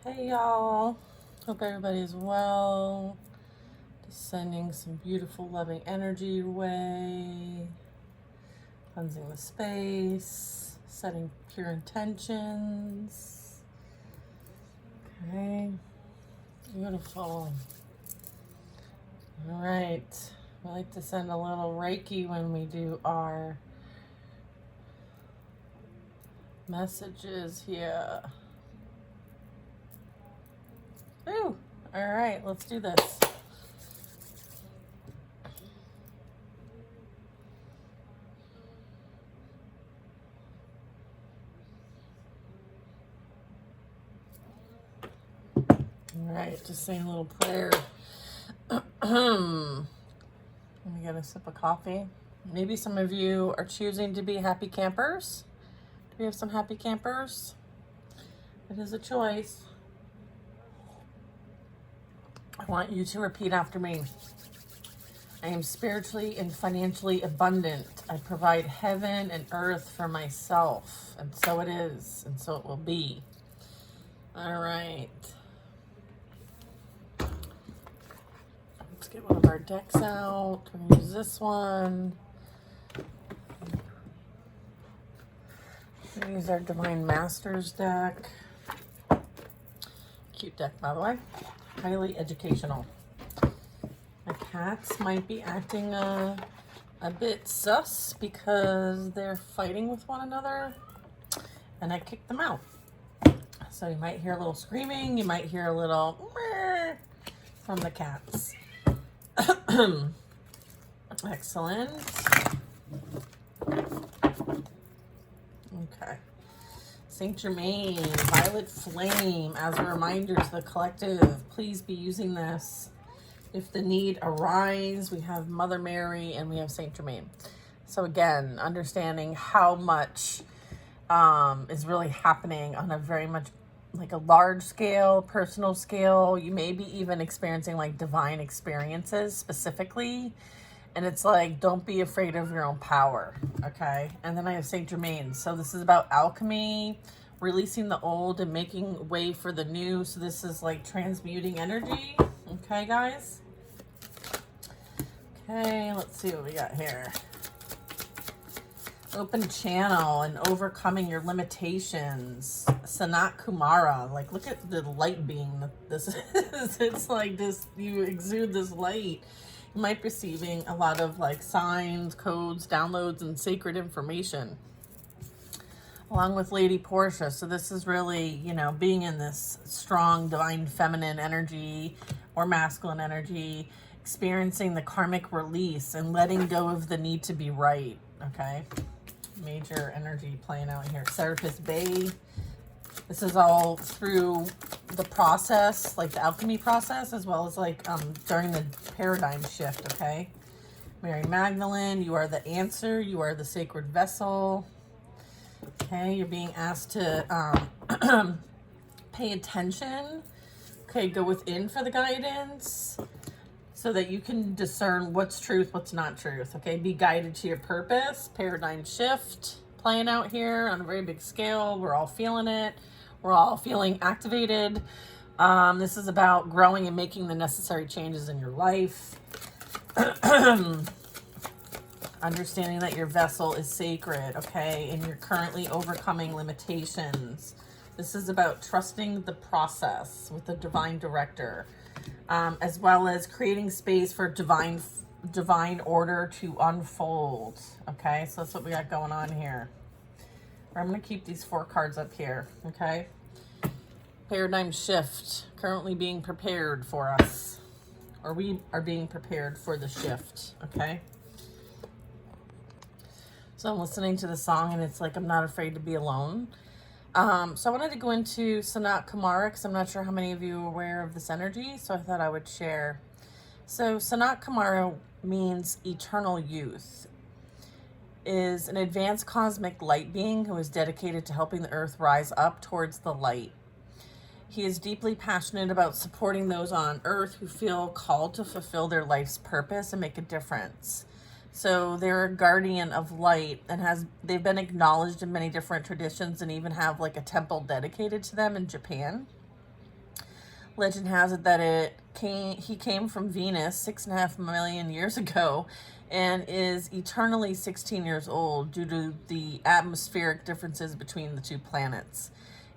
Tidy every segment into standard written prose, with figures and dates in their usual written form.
Hey y'all, hope everybody's well. Just sending some beautiful loving energy your way, cleansing the space, setting pure intentions. Okay, beautiful. All right, we like to send a little Reiki when we do our messages here. Ooh, all right, let's do this. All right, just saying a little prayer. Let me get a sip of coffee. Maybe some of you are choosing to be happy campers. Do we have some happy campers? It is a choice. I want you to repeat after me. I am spiritually and financially abundant. I provide heaven and earth for myself. And so it is, and so it will be. All right. Let's get one of our decks out. We're going to use this one. We're going to use our Divine Masters deck. Cute deck, by the way. Highly educational. My cats might be acting a bit sus because they're fighting with one another and I kicked them out. So you might hear a little screaming, you might hear a little meh from the cats. Excellent. Okay. Saint Germain, Violet Flame. As a reminder to the collective, please be using this if the need arise. We have Mother Mary and we have Saint Germain. So again, understanding how much is really happening on a very much like a large scale, personal scale. You may be even experiencing like divine experiences specifically. And it's like, don't be afraid of your own power, okay? And then I have Saint Germain. So this is about alchemy, releasing the old and making way for the new. So this is like transmuting energy, okay, guys? Okay, let's see what we got here. Open channel and overcoming your limitations. Sanat Kumara. Like, look at the light being that this is. It's like this, you exude this light. You might be receiving a lot of like signs, codes, downloads, and sacred information. Along with Lady Portia. So this is really, you know, being in this strong, divine feminine energy or masculine energy, experiencing the karmic release and letting go of the need to be right, okay? Major energy playing out here. Serapis Bay. This is all through the process, like the alchemy process, as well as like during the paradigm shift, okay? Mary Magdalene, you are the answer. You are the sacred vessel. Okay, you're being asked to pay attention. Okay, go within for the guidance so that you can discern what's truth, what's not truth. Okay, be guided to your purpose. Paradigm shift playing out here on a very big scale. We're all feeling it. We're all feeling activated. This is about growing and making the necessary changes in your life. Understanding that your vessel is sacred, okay? And you're currently overcoming limitations. This is about trusting the process with the divine director, as well as creating space for divine order to unfold, okay? So that's what we got going on here. I'm going to keep these 4 cards up here, okay? Paradigm shift, currently being prepared for us. Or we are being prepared for the shift, okay? So I'm listening to the song and it's like, I'm not afraid to be alone. So I wanted to go into Sanat Kumara because I'm not sure how many of you are aware of this energy. So I thought I would share. So Sanat Kumara means eternal youth. Is an advanced cosmic light being who is dedicated to helping the earth rise up towards the light. He is deeply passionate about supporting those on earth who feel called to fulfill their life's purpose and make a difference. So they're a guardian of light and they've been acknowledged in many different traditions and even have like a temple dedicated to them in Japan. Legend has it that he came from Venus 6.5 million years ago and is eternally 16 years old due to the atmospheric differences between the two planets.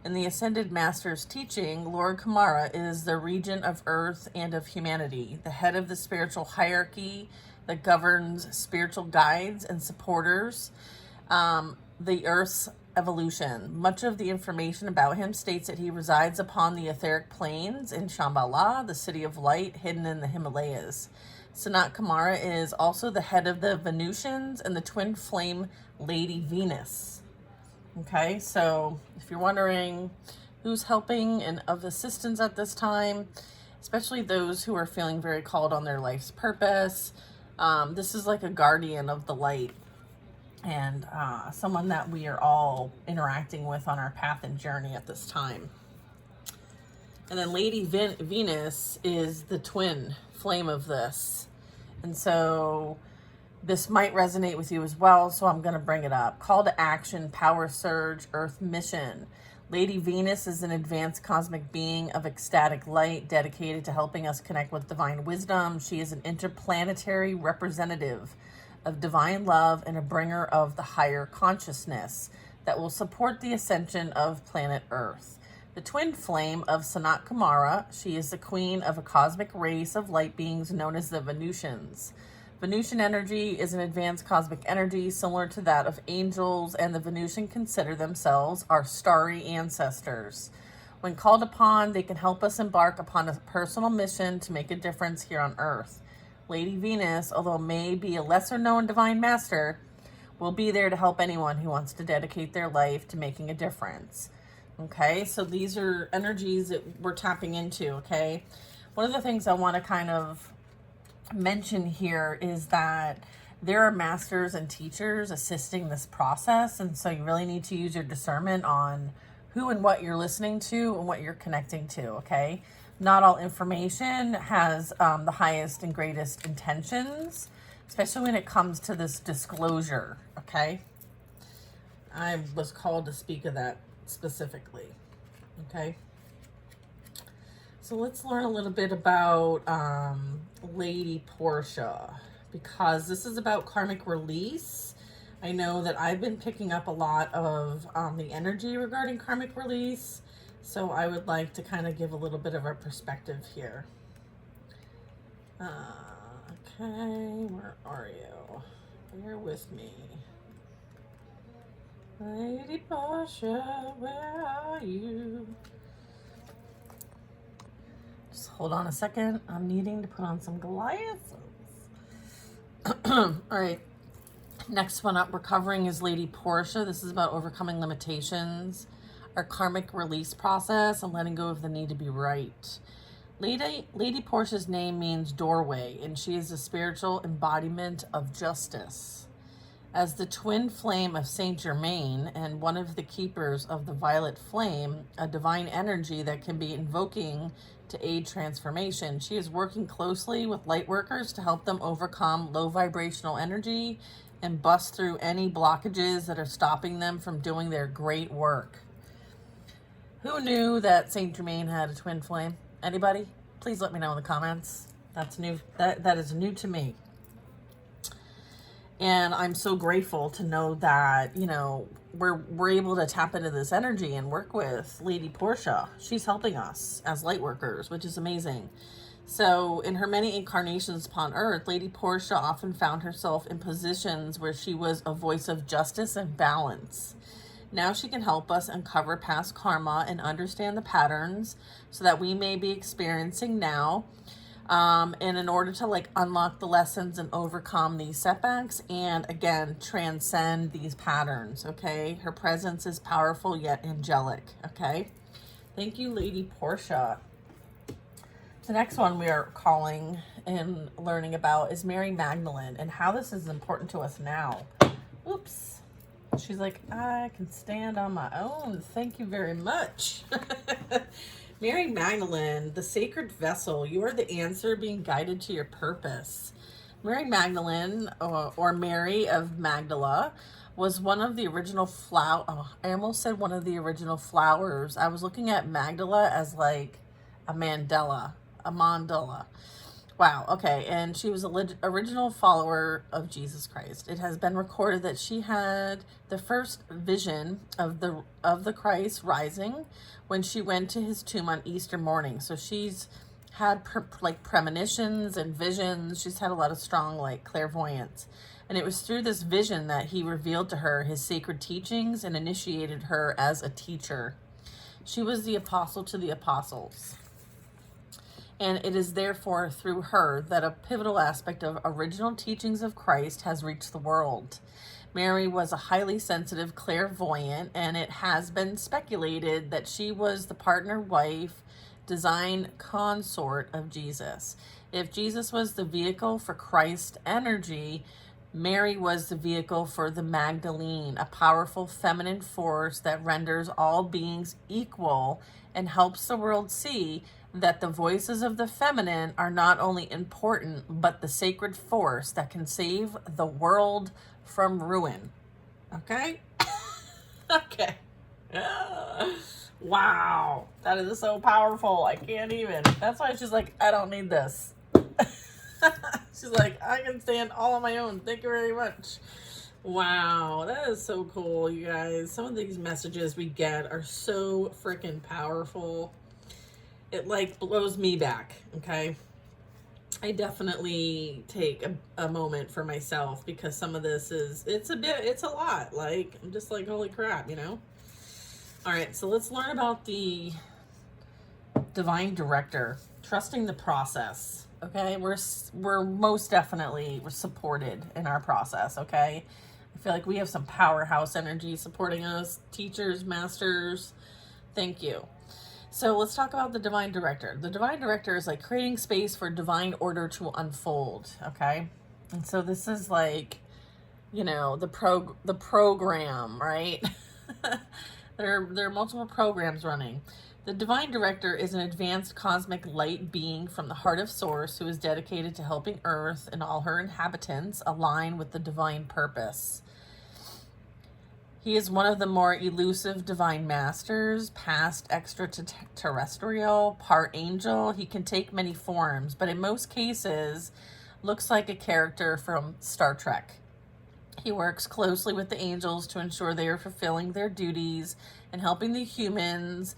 In the Ascended Master's teaching, Lord Kamara is the regent of Earth and of humanity, the head of the spiritual hierarchy that governs spiritual guides and supporters, the Earth's evolution. Much of the information about him states that he resides upon the etheric plains in Shambhala, the city of light hidden in the Himalayas. Sanat Kumara is also the head of the Venusians and the twin flame Lady Venus. Okay, so if you're wondering who's helping and of assistance at this time, especially those who are feeling very called on their life's purpose, this is like a guardian of the light, and someone that we are all interacting with on our path and journey at this time. And then Lady Venus is the twin flame of this. And so this might resonate with you as well, so I'm going to bring it up. Call to action, power surge, Earth mission. Lady Venus is an advanced cosmic being of ecstatic light dedicated to helping us connect with divine wisdom. She is an interplanetary representative of divine love and a bringer of the higher consciousness that will support the ascension of planet Earth. The twin flame of Sanat Kumara, she is the queen of a cosmic race of light beings known as the Venusians. Venusian energy is an advanced cosmic energy similar to that of angels, and the Venusian consider themselves our starry ancestors. When called upon, they can help us embark upon a personal mission to make a difference here on Earth. Lady Venus, although may be a lesser known divine master, will be there to help anyone who wants to dedicate their life to making a difference. Okay, so these are energies that we're tapping into, okay? One of the things I want to kind of mention here is that there are masters and teachers assisting this process, and so you really need to use your discernment on who and what you're listening to and what you're connecting to, okay? Not all information has the highest and greatest intentions, especially when it comes to this disclosure, okay? I was called to speak of that specifically, okay? So let's learn a little bit about Lady Portia, because this is about karmic release. I know that I've been picking up a lot of the energy regarding karmic release, so I would like to kind of give a little bit of a perspective here. Okay, where are you? Bear with me. Lady Portia, where are you? Just hold on a second. I'm needing to put on some glasses. All right. Next one up we're covering is Lady Portia. This is about overcoming limitations, our karmic release process, and letting go of the need to be right. Lady Portia's name means doorway, and she is a spiritual embodiment of justice. As the twin flame of Saint Germain and one of the keepers of the violet flame, a divine energy that can be invoking to aid transformation, she is working closely with light workers to help them overcome low vibrational energy and bust through any blockages that are stopping them from doing their great work. Who knew that Saint Germain had a twin flame? Anybody? Please let me know in the comments. That's new. That is new to me. And I'm so grateful to know that, you know, we're able to tap into this energy and work with Lady Portia. She's helping us as light workers, which is amazing. So in her many incarnations upon Earth, Lady Portia often found herself in positions where she was a voice of justice and balance. Now she can help us uncover past karma and understand the patterns so that we may be experiencing now. And in order to unlock the lessons and overcome these setbacks and again, transcend these patterns, okay? Her presence is powerful yet angelic, okay? Thank you, Lady Portia. The next one we are calling and learning about is Mary Magdalene and how this is important to us now. Oops. She's like, I can stand on my own. Thank you very much. Mary Magdalene, the sacred vessel, you are the answer being guided to your purpose. Mary Magdalene, or Mary of Magdala, was one of the original I almost said one of the original flowers. I was looking at Magdala as like a mandala. Wow, okay, and she was an original follower of Jesus Christ. It has been recorded that she had the first vision of the Christ rising when she went to his tomb on Easter morning. So she's had like premonitions and visions. She's had a lot of strong like clairvoyance. And it was through this vision that he revealed to her his sacred teachings and initiated her as a teacher. She was the apostle to the apostles. And it is therefore through her that a pivotal aspect of original teachings of Christ has reached the world. Mary was a highly sensitive clairvoyant, and it has been speculated that she was the partner, wife, design consort of Jesus. If Jesus was the vehicle for Christ's energy, Mary was the vehicle for the Magdalene, a powerful feminine force that renders all beings equal and helps the world see that the voices of the feminine are not only important, but the sacred force that can save the world from ruin. Okay? Okay. Wow. That is so powerful. I can't even. That's why she's like, I don't need this. She's like, I can stand all on my own. Thank you very much. Wow. That is so cool, you guys. Some of these messages we get are so freaking powerful. It like blows me back, okay? I definitely take a moment for myself because some of this it's a lot. Like, I'm just like, holy crap, you know? All right, so let's learn about the divine director, trusting the process, okay? We're most definitely supported in our process, okay? I feel like we have some powerhouse energy supporting us, teachers, masters. Thank you. So let's talk about the divine director. The divine director is like creating space for divine order to unfold, okay? And so this is like, you know, the program, right? there are multiple programs running. The divine director is an advanced cosmic light being from the heart of Source who is dedicated to helping Earth and all her inhabitants align with the divine purpose. He is one of the more elusive divine masters, past extraterrestrial, part angel. He can take many forms, but in most cases, looks like a character from Star Trek. He works closely with the angels to ensure they are fulfilling their duties and helping the humans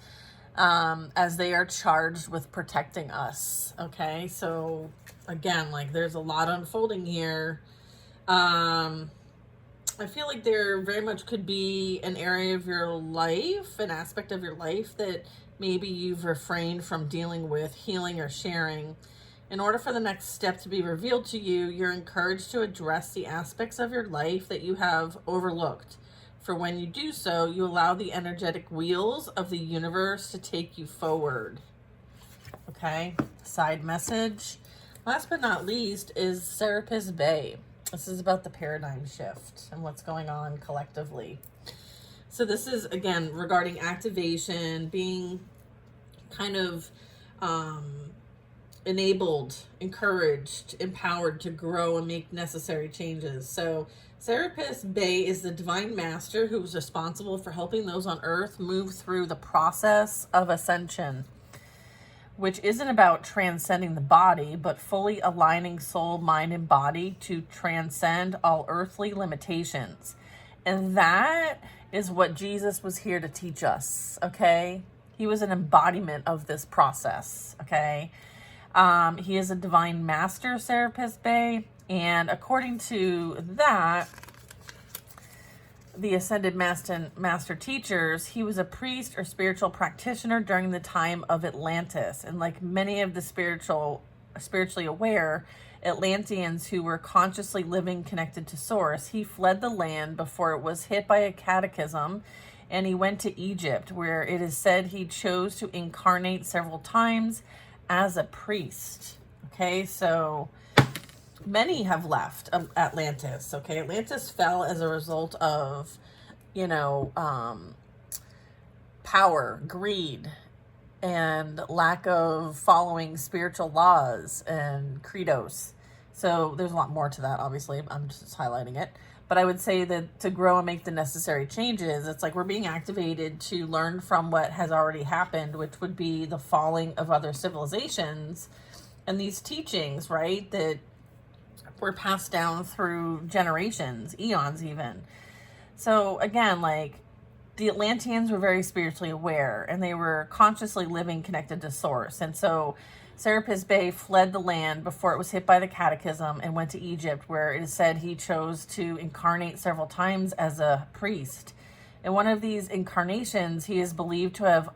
as they are charged with protecting us. Okay, so again, like there's a lot unfolding here. I feel like there very much could be an area of your life, an aspect of your life that maybe you've refrained from dealing with, healing, or sharing. In order for the next step to be revealed to you, you're encouraged to address the aspects of your life that you have overlooked. For when you do so, you allow the energetic wheels of the universe to take you forward. Okay, side message. Last but not least is Serapis Bay. This is about the paradigm shift and what's going on collectively. So this is, again, regarding activation, being kind of enabled, encouraged, empowered to grow and make necessary changes. So Serapis Bay is the divine master who is responsible for helping those on Earth move through the process of ascension, which isn't about transcending the body, but fully aligning soul, mind, and body to transcend all earthly limitations. And that is what Jesus was here to teach us, okay? He was an embodiment of this process, okay? He is a divine master, Serapis Bay, and according to that, the ascended master teachers, he was a priest or spiritual practitioner during the time of Atlantis. And like many of the spiritually aware Atlanteans who were consciously living connected to Source, he fled the land before it was hit by a cataclysm, and he went to Egypt, where it is said he chose to incarnate several times as a priest. Okay, so many have left Atlantis. Okay, Atlantis fell as a result of, power, greed, and lack of following spiritual laws and credos. So there's a lot more to that, obviously. I'm just highlighting it. But I would say that to grow and make the necessary changes, it's like we're being activated to learn from what has already happened, which would be the falling of other civilizations and these teachings, right, that were passed down through generations, eons even. So again, like, the Atlanteans were very spiritually aware, and they were consciously living connected to source. And so Serapis Bey fled the land before it was hit by the cataclysm and went to Egypt, where it is said he chose to incarnate several times as a priest. In one of these incarnations, he is believed to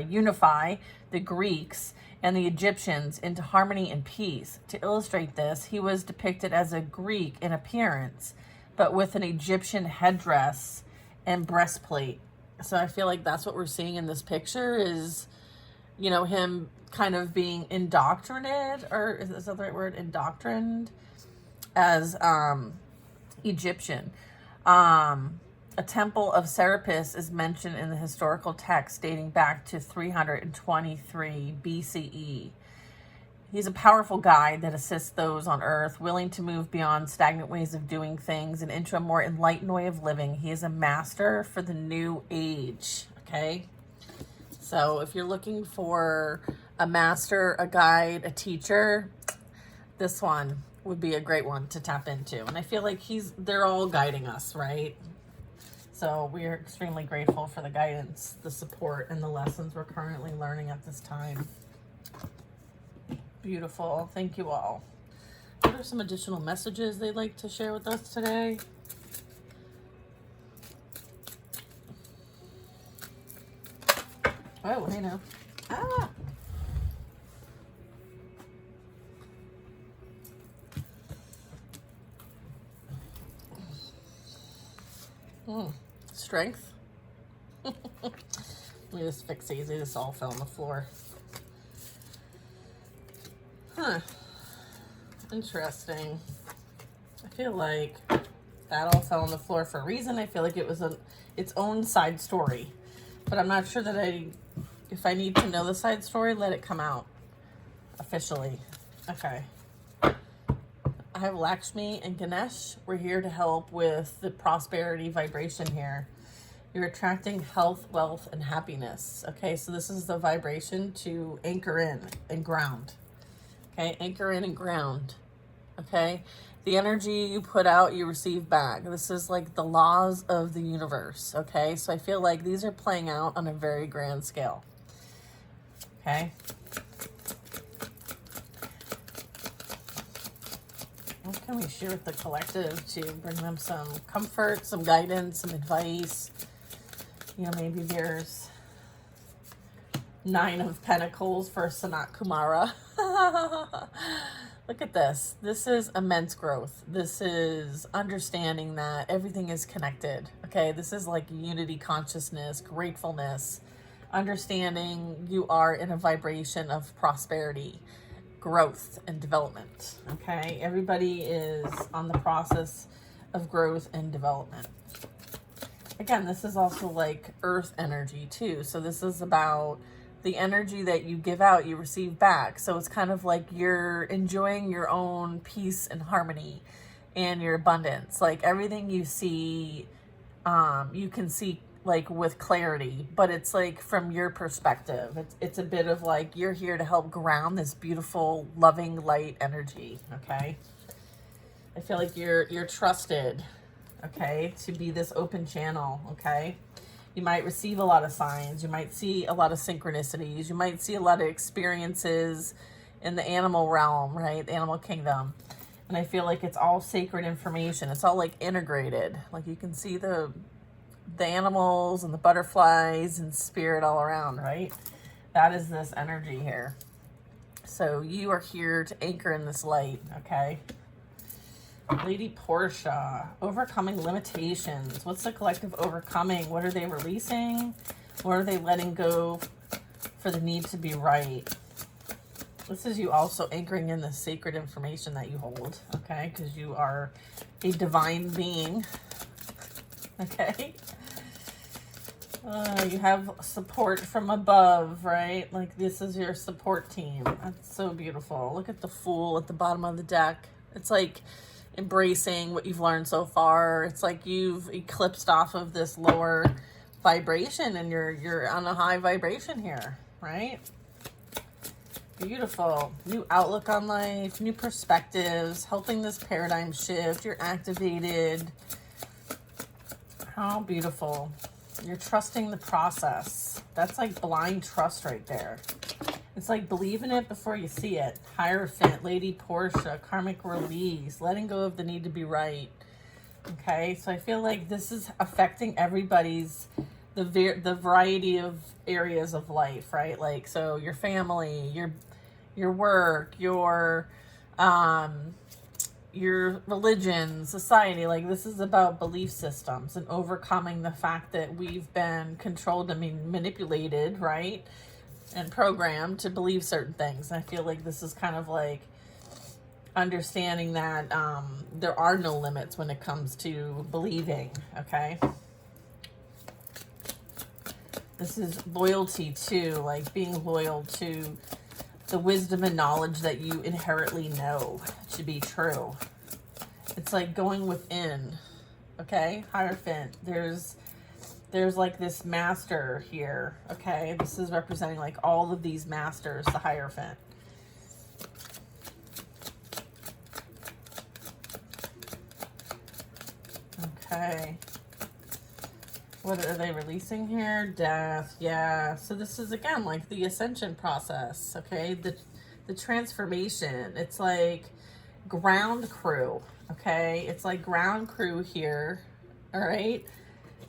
unify the Greeks and the Egyptians into harmony and peace. To illustrate this, he was depicted as a Greek in appearance, but with an Egyptian headdress and breastplate. So I feel like that's what we're seeing in this picture is, you know, him kind of being indoctrinated, or is that the right word? Indoctrined as Egyptian. A temple of Serapis is mentioned in the historical text dating back to 323 BCE. He's a powerful guide that assists those on Earth, willing to move beyond stagnant ways of doing things and into a more enlightened way of living. He is a master for the new age, okay? So if you're looking for a master, a guide, a teacher, this one would be a great one to tap into. And I feel like they're all guiding us, right? So we are extremely grateful for the guidance, the support, and the lessons we're currently learning at this time. Beautiful. Thank you all. What are some additional messages they'd like to share with us today? Oh, hey now. Ah! Strength. Let me just fix these. They just all fell on the floor. Huh. Interesting. I feel like that all fell on the floor for a reason. I feel like it was its own side story. But I'm not sure that if I need to know the side story, let it come out officially. Okay. I have Lakshmi and Ganesh. We're here to help with the prosperity vibration here. You're attracting health, wealth, and happiness. Okay, so this is the vibration to anchor in and ground. Okay, anchor in and ground. Okay, the energy you put out, you receive back. This is like the laws of the universe. Okay, so I feel like these are playing out on a very grand scale. Okay. What can we share with the collective to bring them some comfort, some guidance, some advice? You know, maybe there's 9 of Pentacles for Sanat Kumara. Look at this. This is immense growth. This is understanding that everything is connected. Okay, this is like unity consciousness, gratefulness, understanding you are in a vibration of prosperity, growth, and development. Okay, everybody is on the process of growth and development. Again, this is also like earth energy too. So this is about the energy that you give out, you receive back. So it's kind of like you're enjoying your own peace and harmony and your abundance. Like everything you see, you can see like with clarity, but it's like from your perspective. It's a bit of like you're here to help ground this beautiful, loving light energy. Okay, I feel like you're trusted. Okay, to be this open channel. Okay, you might receive a lot of signs. You might see a lot of synchronicities. You might see a lot of experiences in the animal realm, right? The animal kingdom. And I feel like it's all sacred information. It's all like integrated. Like you can see the animals and the butterflies and spirit all around, right? That is this energy here. So you are here to anchor in this light, okay? Lady Portia, overcoming limitations. What's the collective overcoming? What are they releasing? What are they letting go for the need to be right? This is you also anchoring in the sacred information that you hold, okay? Because you are a divine being, okay? You have support from above, right? Like this is your support team. That's so beautiful. Look at the Fool at the bottom of the deck. It's like embracing what you've learned so far. It's like you've eclipsed off of this lower vibration and you're on a high vibration here, right? Beautiful. New outlook on life, new perspectives, helping this paradigm shift. You're activated. How beautiful. You're trusting the process. That's like blind trust right there. It's like believing it before you see it. Hierophant, Lady Portia, karmic release, letting go of the need to be right. Okay, so I feel like this is affecting everybody's, the variety of areas of life, right? Like, so your family, your work, your religion, society. Like, this is about belief systems and overcoming the fact that we've been controlled, manipulated, right? And programmed to believe certain things. And I feel like this is kind of like understanding that there are no limits when it comes to believing, okay? This is loyalty too, like being loyal to the wisdom and knowledge that you inherently know to be true. It's like going within, okay? Hierophant, there's like this master here, okay? This is representing like all of these masters, the Hierophant. Okay. What are they releasing here? Death, yeah. So this is, again, like the ascension process, okay? The transformation. It's like ground crew, okay? It's like ground crew here, all right?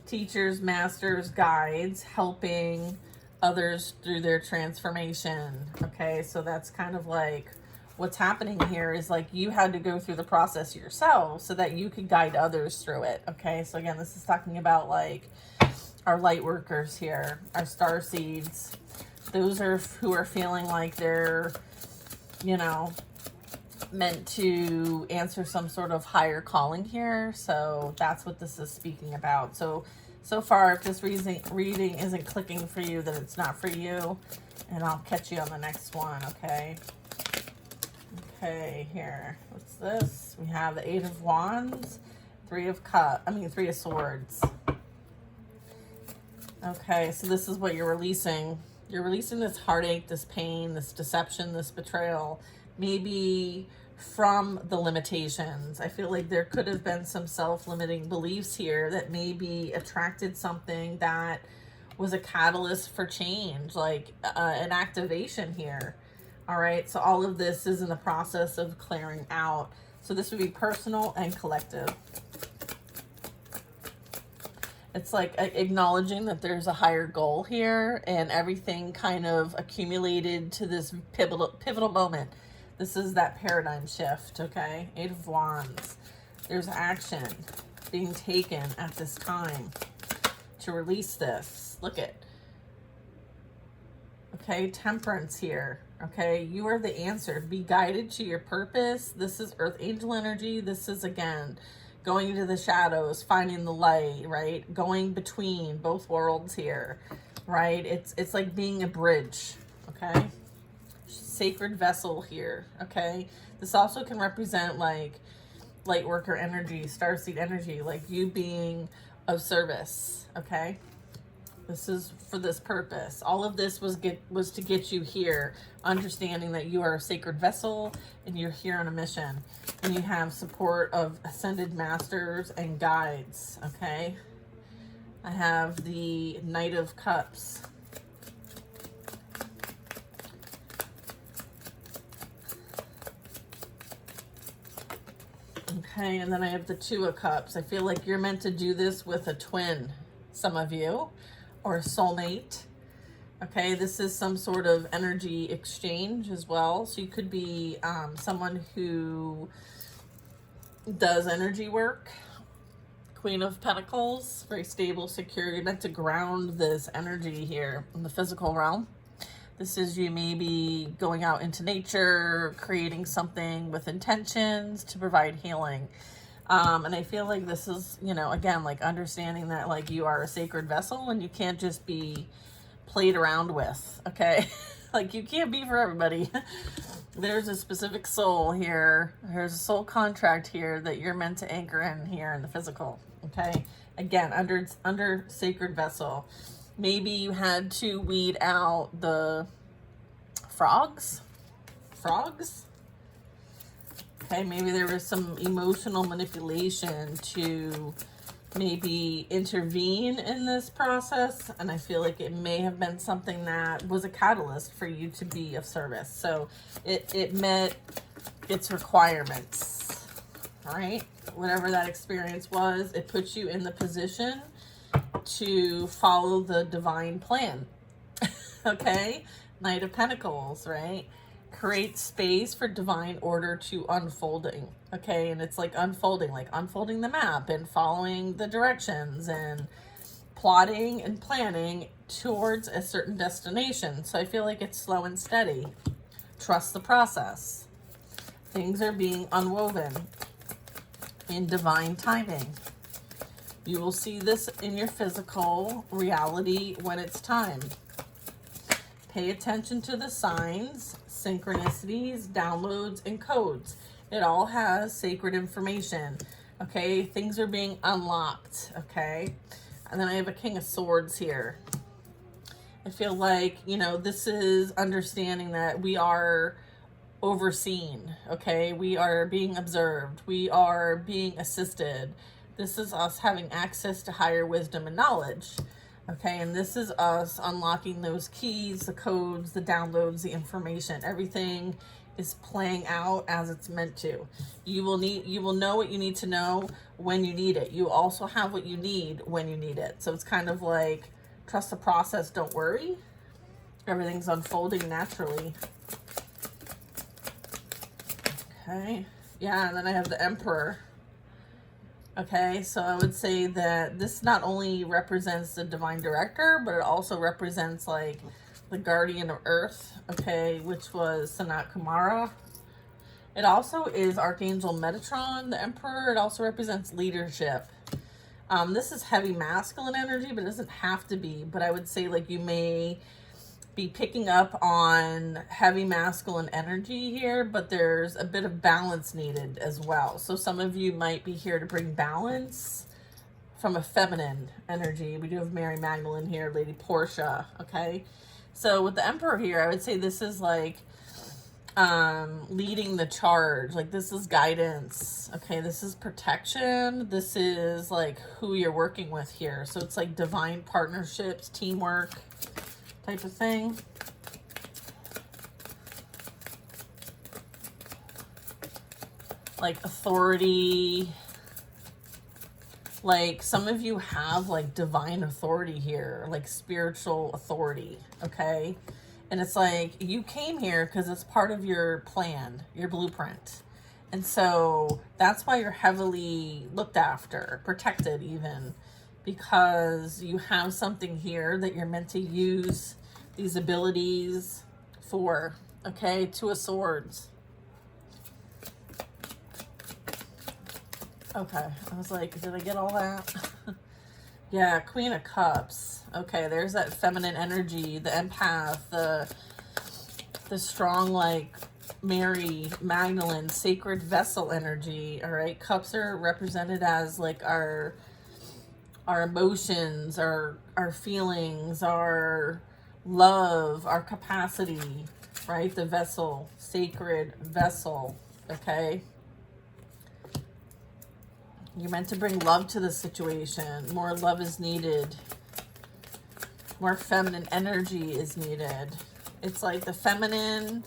Teachers, masters, guides, helping others through their transformation, okay? So that's kind of like what's happening here is like you had to go through the process yourself so that you could guide others through it, okay? So again, this is talking about like our light workers here, our star seeds. Those are who are feeling like they're, you know, meant to answer some sort of higher calling here. So that's what this is speaking about. So far, if this reading isn't clicking for you, then it's not for you. And I'll catch you on the next one, okay? Okay, here. What's this? We have the Eight of Wands, Three of Swords. Okay, so this is what you're releasing. You're releasing this heartache, this pain, this deception, this betrayal, maybe from the limitations. I feel like there could have been some self-limiting beliefs here that maybe attracted something that was a catalyst for change, like an activation here. All right, so all of this is in the process of clearing out. So this would be personal and collective. It's like acknowledging that there's a higher goal here and everything kind of accumulated to this pivotal moment. This is that paradigm shift, okay? Eight of Wands. There's action being taken at this time to release this. Look at, okay, Temperance here, okay? You are the answer. Be guided to your purpose. This is Earth Angel energy. This is, again, going into the shadows, finding the light, right? Going between both worlds here, right? It's like being a bridge, okay? Sacred vessel here, okay? This also can represent like light worker energy, starseed energy, like you being of service, okay? This is for this purpose. All of this was to get you here, understanding that you are a sacred vessel and you're here on a mission. And you have support of ascended masters and guides, okay? I have the Knight of Cups. Okay, and then I have the Two of Cups. I feel like you're meant to do this with a twin, some of you, or a soulmate. Okay, this is some sort of energy exchange as well. So you could be someone who does energy work. Queen of Pentacles, very stable, secure. You're meant to ground this energy here in the physical realm. This is you maybe going out into nature, creating something with intentions to provide healing. And I feel like this is, you know, again, like understanding that like you are a sacred vessel and you can't just be played around with, okay? Like you can't be for everybody. there's a specific soul here. There's a soul contract here that you're meant to anchor in here in the physical. Okay. Again, under sacred vessel. Maybe you had to weed out the frogs. Okay, maybe there was some emotional manipulation to maybe intervene in this process, and I feel like it may have been something that was a catalyst for you to be of service. So it met its requirements. All right, whatever that experience was, it puts you in the position to follow the divine plan. Okay, Knight of Pentacles, right? Create space for divine order to unfolding. Okay, and it's like unfolding the map and following the directions and plotting and planning towards a certain destination. So I feel like it's slow and steady. Trust the process. Things are being unwoven in divine timing. You will see this in your physical reality when it's time. Pay attention to the signs, synchronicities, downloads, and codes. It all has sacred information. Okay, things are being unlocked. Okay, and then I have a King of Swords here. I feel like, you know, this is understanding that we are overseen. Okay, we are being observed. We are being assisted. This is us having access to higher wisdom and knowledge. Okay, and this is us unlocking those keys, the codes, the downloads, the information. Everything is playing out as it's meant to. You will know what you need to know when you need it. You also have what you need when you need it. So it's kind of like, trust the process, don't worry. Everything's unfolding naturally. Okay, yeah, and then I have the Emperor. Okay, so I would say that this not only represents the divine director, but it also represents like the guardian of earth, okay, which was Sanat Kumara. It also is Archangel Metatron, the Emperor. It also represents leadership. This is heavy masculine energy, but it doesn't have to be. But I would say like you may be picking up on heavy masculine energy here, but there's a bit of balance needed as well. So some of you might be here to bring balance from a feminine energy. We do have Mary Magdalene here, Lady Portia, okay? So with the Emperor here, I would say this is like leading the charge. Like this is guidance, okay? This is protection. This is like who you're working with here. So it's like divine partnerships, teamwork, type of thing. Like authority. Like some of you have like divine authority here, like spiritual authority, okay? And it's like you came here because it's part of your plan, your blueprint. And so that's why you're heavily looked after, protected even, because you have something here that you're meant to use these abilities for, okay? Two of Swords. Okay, I was like, did I get all that? Yeah, Queen of Cups. Okay, there's that feminine energy, the empath, the strong, like, Mary Magdalene, sacred vessel energy, all right? Cups are represented as, like, our emotions, our feelings, our love, our capacity, right? The vessel, sacred vessel, okay? You're meant to bring love to the situation. More love is needed. More feminine energy is needed. It's like the feminine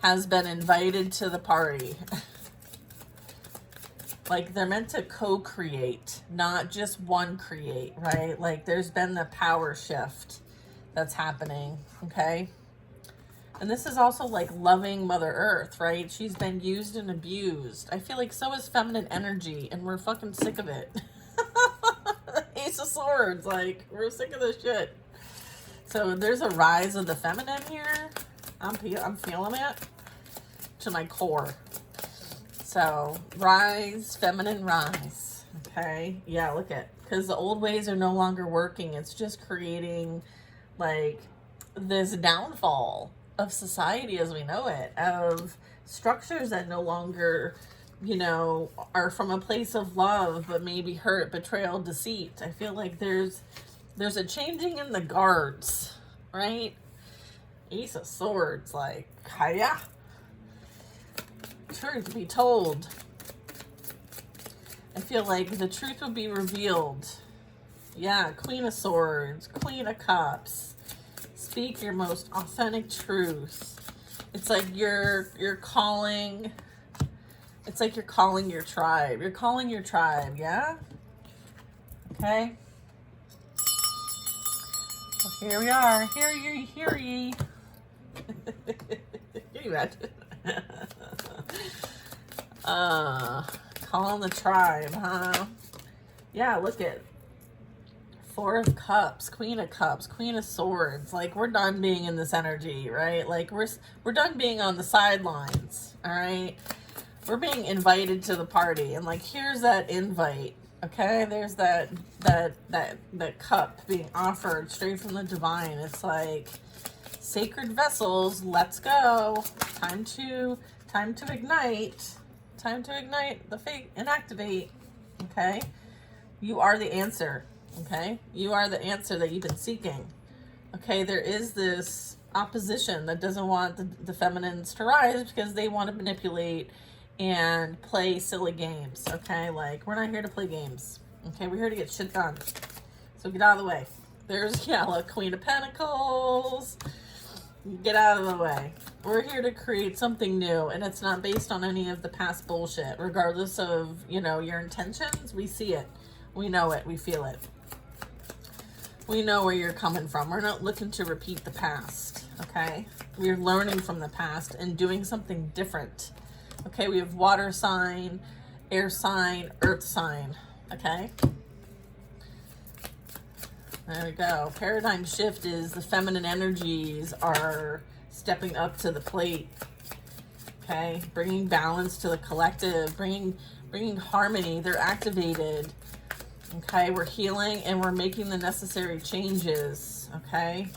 has been invited to the party. Like they're meant to co-create, not just one create, right? Like there's been the power shift that's happening, okay? And this is also like loving Mother Earth, right? She's been used and abused. I feel like so is feminine energy, and we're fucking sick of it. Ace of Swords, like, we're sick of this shit. So there's a rise of the feminine here. I'm feeling it to my core. So, rise, feminine rise, okay? Yeah, look at, because the old ways are no longer working. It's just creating, like, this downfall. of society as we know it, of structures that no longer, you know, are from a place of love, but maybe hurt, betrayal, deceit. I feel like there's a changing in the guards, right? Ace of Swords, like, hiya. Truth be told. I feel like the truth will be revealed. Yeah, Queen of Swords, Queen of Cups. Speak your most authentic truth. It's like you're calling. It's like you're calling your tribe. You're calling your tribe, yeah? Okay. Well, here we are. Hear ye, hear ye. Can you imagine? Calling the tribe, huh? Yeah, look at Four of Cups, Queen of Cups, Queen of Swords. Like, we're done being in this energy, right? Like, we're done being on the sidelines, all right? We're being invited to the party, and like, here's that invite. Okay, there's that cup being offered straight from the divine. It's like, sacred vessels, let's go. Time to ignite. Time to ignite the fate and activate. Okay, you are the answer. Okay, you are the answer that you've been seeking. Okay, there is this opposition that doesn't want the feminines to rise because they want to manipulate and play silly games. Okay, like, we're not here to play games. Okay, we're here to get shit done. So get out of the way. There's, yeah, look, Queen of Pentacles. Get out of the way. We're here to create something new, and it's not based on any of the past bullshit. Regardless of, you know, your intentions, we see it. We know it. We feel it. We know where you're coming from. We're not looking to repeat the past, okay? We're learning from the past and doing something different. Okay, we have water sign, air sign, earth sign, okay? There we go. Paradigm shift is the feminine energies are stepping up to the plate, okay? Bringing balance to the collective, bringing harmony. They're activated, okay? We're healing and we're making the necessary changes, okay?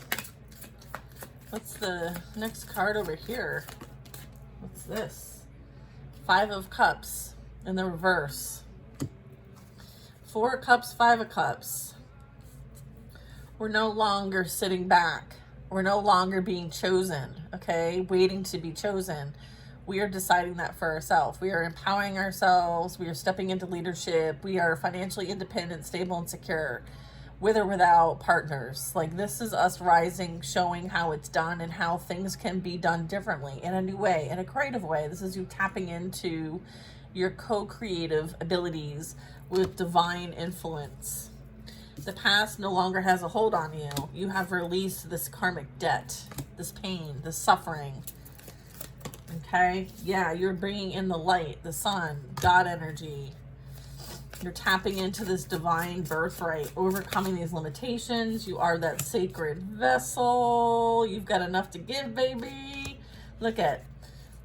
What's the next card over here? What's this? Five of Cups in the reverse. Four of Cups, Five of Cups. We're no longer sitting back. We're no longer being chosen, okay? Waiting to be chosen. We are deciding that for ourselves. We are empowering ourselves. We are stepping into leadership. We are financially independent, stable, and secure, with or without partners. Like, this is us rising, showing how it's done and how things can be done differently, in a new way, in a creative way. This is you tapping into your co-creative abilities with divine influence. The past no longer has a hold on you. You have released this karmic debt, this pain, this suffering. Okay? Yeah, you're bringing in the light, the sun, God energy. You're tapping into this divine birthright, overcoming these limitations. You are that sacred vessel. You've got enough to give, baby. Look at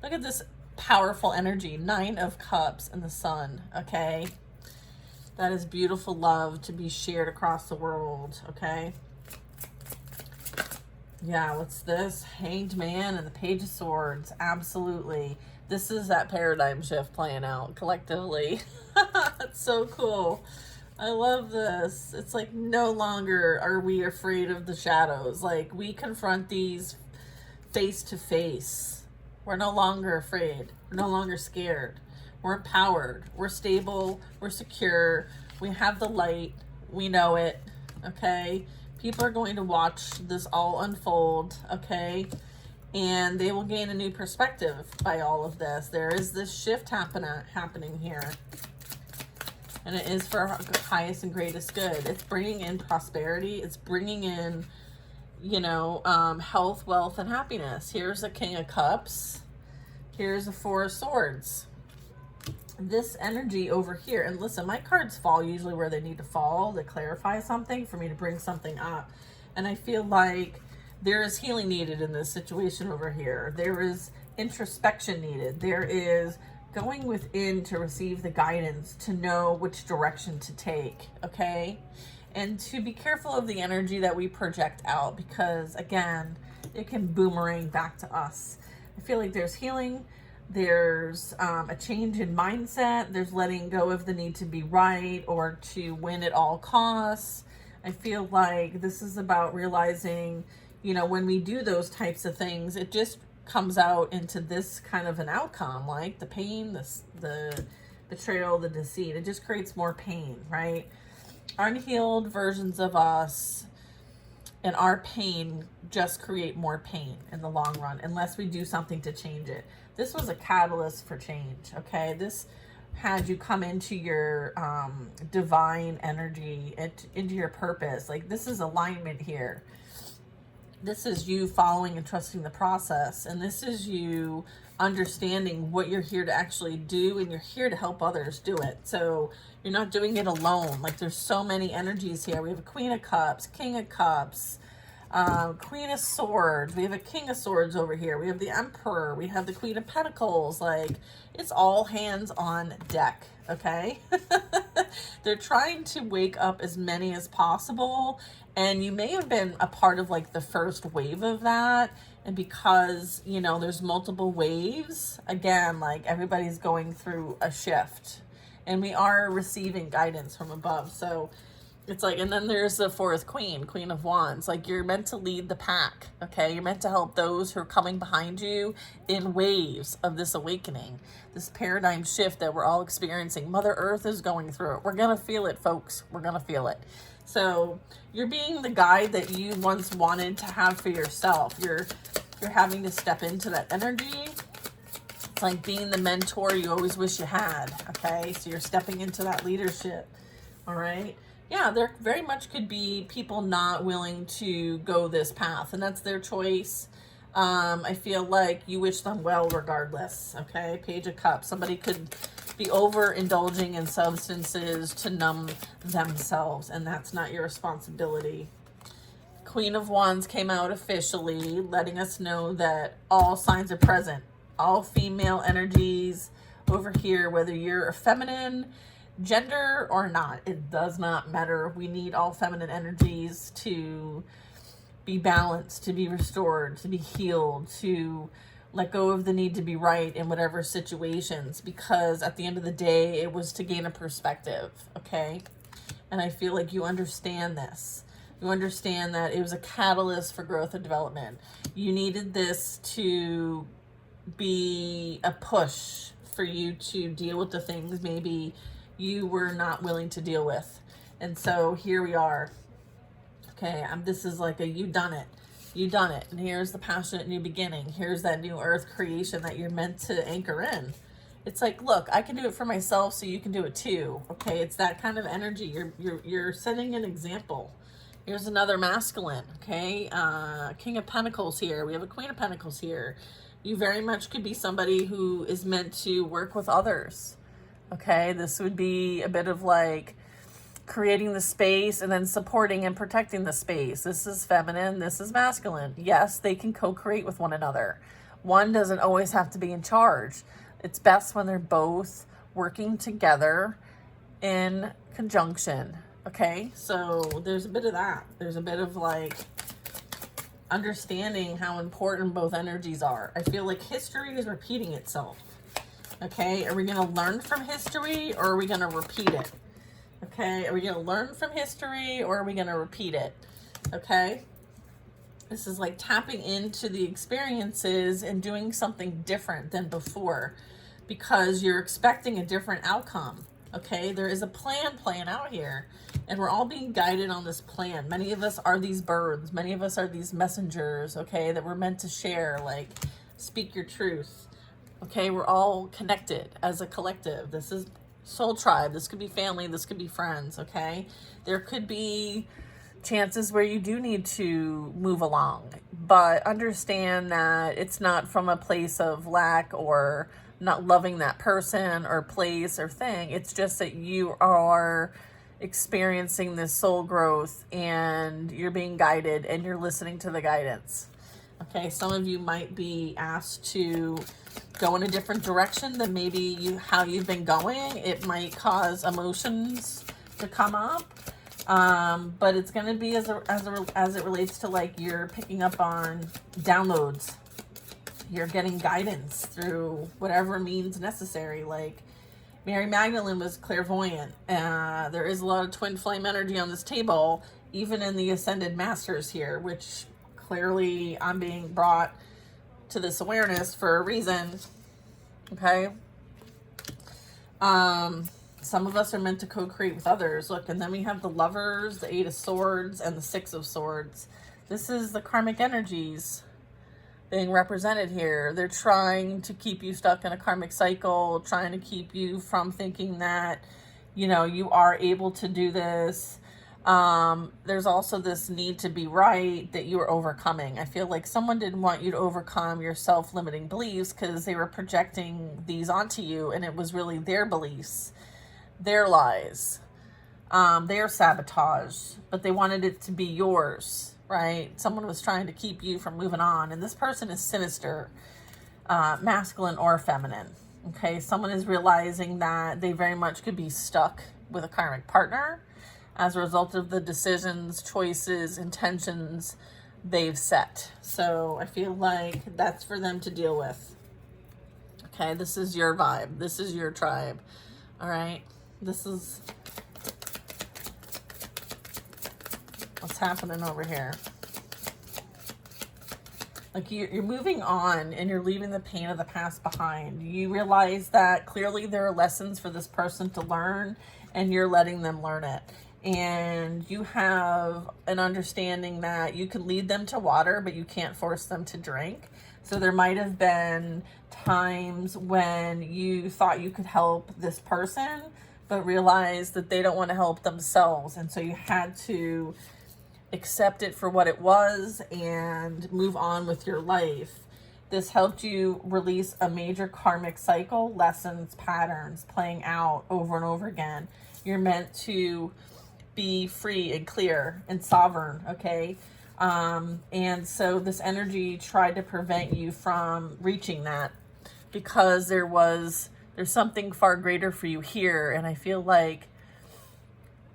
this powerful energy. Nine of Cups and the sun, okay? That is beautiful love to be shared across the world, okay? Yeah, what's this? Hanged Man and the Page of Swords. Absolutely. This is that paradigm shift playing out collectively. It's so cool. I love this. It's like, no longer are we afraid of the shadows. Like, we confront these face to face. We're no longer afraid. We're no longer scared. We're empowered. We're stable. We're secure. We have the light. We know it. Okay? People are going to watch this all unfold. Okay? And they will gain a new perspective by all of this. There is this shift happening here. And it is for our highest and greatest good. It's bringing in prosperity. It's bringing in, you know, health, wealth, and happiness. Here's a King of Cups. Here's a Four of Swords. This energy over here, and listen, my cards fall usually where they need to fall to clarify something, for me to bring something up. And I feel like there is healing needed in this situation over here. There is introspection needed. There is going within to receive the guidance, to know which direction to take, okay? And to be careful of the energy that we project out, because again, it can boomerang back to us. I feel like there's healing. There's a change in mindset. There's letting go of the need to be right or to win at all costs. I feel like this is about realizing, you know, when we do those types of things, it just comes out into this kind of an outcome, like the pain, the betrayal, the deceit. It just creates more pain, right? Unhealed versions of us and our pain just create more pain in the long run unless we do something to change it. This was a catalyst for change, okay? This had you come into your divine energy, into your purpose. Like, this is alignment here. This is you following and trusting the process. And this is you understanding what you're here to actually do, and you're here to help others do it. So you're not doing it alone. Like, there's so many energies here. We have a Queen of Cups, King of Cups, Queen of Swords. We have a King of Swords over here. We have the Emperor. We have the Queen of Pentacles. Like, it's all hands on deck, okay? They're trying to wake up as many as possible, and you may have been a part of like the first wave of that. And because, you know, there's multiple waves, again, like everybody's going through a shift, and we are receiving guidance from above. So it's like, and then there's the fourth queen, Queen of Wands. Like, you're meant to lead the pack, okay? You're meant to help those who are coming behind you in waves of this awakening, this paradigm shift that we're all experiencing. Mother Earth is going through it. We're going to feel it, folks. We're going to feel it. So you're being the guide that you once wanted to have for yourself. You're having to step into that energy. It's like being the mentor you always wish you had, okay? So you're stepping into that leadership, all right? Yeah, there very much could be people not willing to go this path, and that's their choice. I feel like you wish them well regardless, okay? Page of Cups. Somebody could be overindulging in substances to numb themselves, and that's not your responsibility. Queen of Wands came out officially, letting us know that all signs are present. All female energies over here, whether you're a feminine gender or not, it does not matter. We need all feminine energies to be balanced, to be restored, to be healed, to let go of the need to be right in whatever situations, because at the end of the day, it was to gain a perspective, okay? And I feel like you understand this. You understand that it was a catalyst for growth and development. You needed this to be a push for you to deal with the things maybe you were not willing to deal with. And so here we are. Okay, this is like a you done it. You done it. And here's the passionate new beginning. Here's that new earth creation that you're meant to anchor in. It's like, look, I can do it for myself, so you can do it too. Okay, it's that kind of energy. You're setting an example. Here's another masculine, okay? King of Pentacles here. We have a Queen of Pentacles here. You very much could be somebody who is meant to work with others. Okay, this would be a bit of like creating the space and then supporting and protecting the space. This is feminine, this is masculine. Yes, they can co-create with one another. One doesn't always have to be in charge. It's best when they're both working together in conjunction. Okay, so there's a bit of that. There's a bit of like understanding how important both energies are. I feel like history is repeating itself. Okay, are we going to learn from history, or are we going to repeat it? Okay, are we going to learn from history, or are we going to repeat it? Okay, this is like tapping into the experiences and doing something different than before, because you're expecting a different outcome. Okay, there is a plan playing out here, and we're all being guided on this plan. Many of us are these birds. Many of us are these messengers, okay, that we're meant to share, like, speak your truth. Okay, we're all connected as a collective. This is soul tribe. This could be family. This could be friends, okay? There could be chances where you do need to move along, but understand that it's not from a place of lack or not loving that person or place or thing. It's just that you are experiencing this soul growth, and you're being guided, and you're listening to the guidance. Okay, some of you might be asked to go in a different direction than maybe how you've been going. It might cause emotions to come up. But it's going to be as it relates to like you're picking up on downloads. You're getting guidance through whatever means necessary. Like Mary Magdalene was clairvoyant. There is a lot of twin flame energy on this table, even in the Ascended Masters here, which clearly I'm being brought to this awareness for a reason. Okay. Some of us are meant to co-create with others. Look, and then we have the Lovers, the Eight of Swords, and the Six of Swords. This is the karmic energies being represented here. They're trying to keep you stuck in a karmic cycle, trying to keep you from thinking that, you know, you are able to do this. There's also this need to be right that you are overcoming. I feel like someone didn't want you to overcome your self-limiting beliefs because they were projecting these onto you, and it was really their beliefs, their lies, their sabotage, but they wanted it to be yours, right? Someone was trying to keep you from moving on, and this person is sinister, masculine or feminine. Okay, someone is realizing that they very much could be stuck with a karmic partner as a result of the decisions, choices, intentions they've set. So I feel like that's for them to deal with. Okay, this is your vibe. This is your tribe. All right, this is what's happening over here. Like you're moving on and you're leaving the pain of the past behind. You realize that clearly there are lessons for this person to learn, and you're letting them learn it. And you have an understanding that you can lead them to water, but you can't force them to drink. So there might have been times when you thought you could help this person, but realized that they don't want to help themselves. And so you had to accept it for what it was and move on with your life. This helped you release a major karmic cycle, lessons, patterns playing out over and over again. You're meant to be free and clear and sovereign, okay? And so this energy tried to prevent you from reaching that because there's something far greater for you here. And I feel like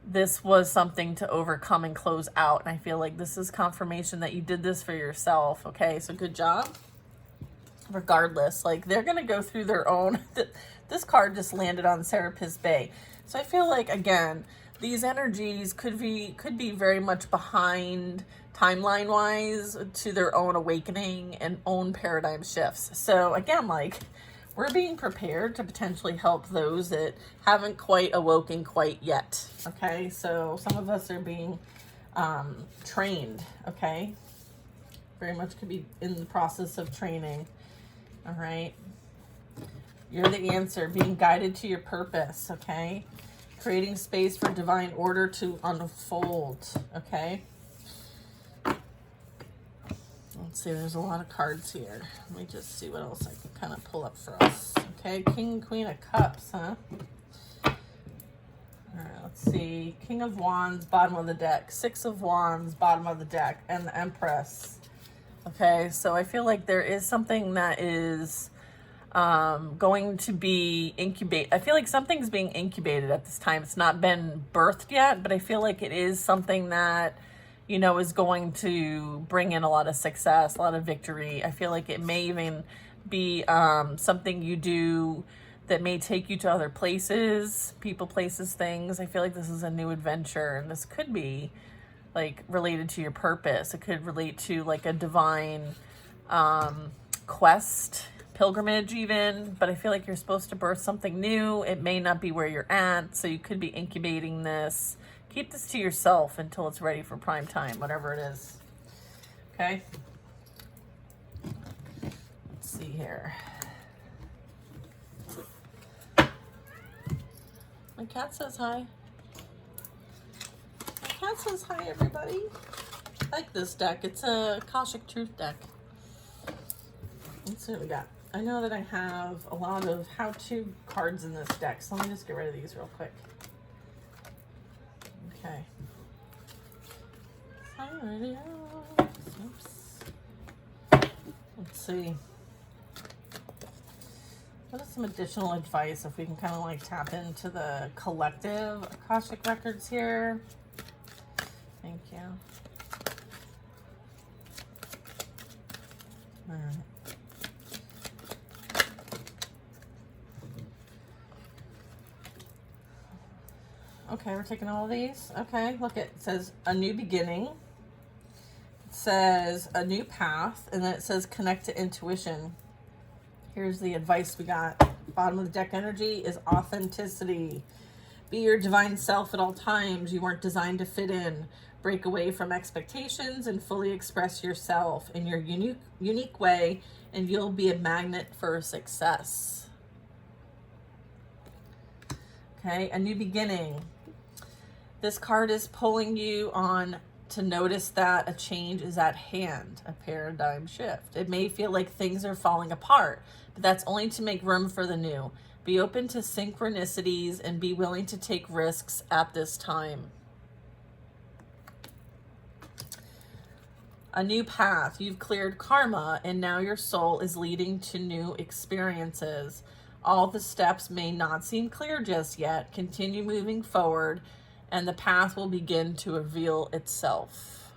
this was something to overcome and close out. And I feel like this is confirmation that you did this for yourself, okay? So good job. Regardless, like they're going to go through their own, this card just landed on Serapis Bay. So I feel like, again, these energies could be very much behind timeline wise to their own awakening and own paradigm shifts. So again, like we're being prepared to potentially help those that haven't quite awoken quite yet. Okay, so some of us are being trained. Okay, very much could be in the process of training. All right, you're the answer, being guided to your purpose. Okay, creating space for divine order to unfold. Okay, let's see, there's a lot of cards here. Let me just see what else I can kind of pull up for us. Okay, King and Queen of Cups, huh? All right, let's see. King of Wands, bottom of the deck. Six of Wands, bottom of the deck. And the Empress. Okay, so I feel like there is something that is going to be incubated. I feel like something's being incubated at this time. It's not been birthed yet, but I feel like it is something that, you know, is going to bring in a lot of success, a lot of victory. I feel like it may even be something you do that may take you to other places, people, places, things. I feel like this is a new adventure, and this could be like related to your purpose. It could relate to like a divine quest, pilgrimage even, but I feel like you're supposed to birth something new. It may not be where you're at, so you could be incubating this. Keep this to yourself until it's ready for prime time, whatever it is. Okay? Let's see here. My cat says hi. My cat says hi, everybody. I like this deck. It's a Akashic Truth deck. Let's see what we got. I know that I have a lot of how-to cards in this deck, so let me just get rid of these real quick. Okay. Oops. Let's see. What is some additional advice if we can kind of like tap into the collective Akashic records here? All right. Okay, we're taking all of these. Okay, look, it says a new beginning. It says a new path, and then it says connect to intuition. Here's the advice we got. Bottom of the deck energy is authenticity. Be your divine self at all times. You weren't designed to fit in. Break away from expectations and fully express yourself in your unique way, and you'll be a magnet for success. Okay, a new beginning. This card is pulling you on to notice that a change is at hand, a paradigm shift. It may feel like things are falling apart, but that's only to make room for the new. Be open to synchronicities and be willing to take risks at this time. A new path. You've cleared karma, and now your soul is leading to new experiences. All the steps may not seem clear just yet. Continue moving forward, and the path will begin to reveal itself.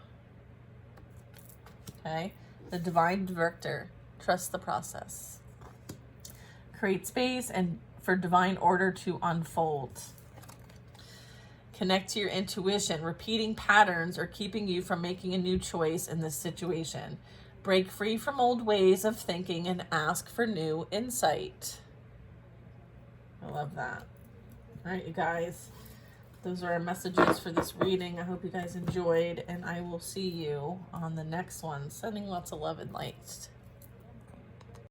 Okay? The divine director. Trust the process. Create space and for divine order to unfold. Connect to your intuition. Repeating patterns are keeping you from making a new choice in this situation. Break free from old ways of thinking and ask for new insight. I love that. All right, you guys. Those are our messages for this reading. I hope you guys enjoyed, and I will see you on the next one. Sending lots of love and light.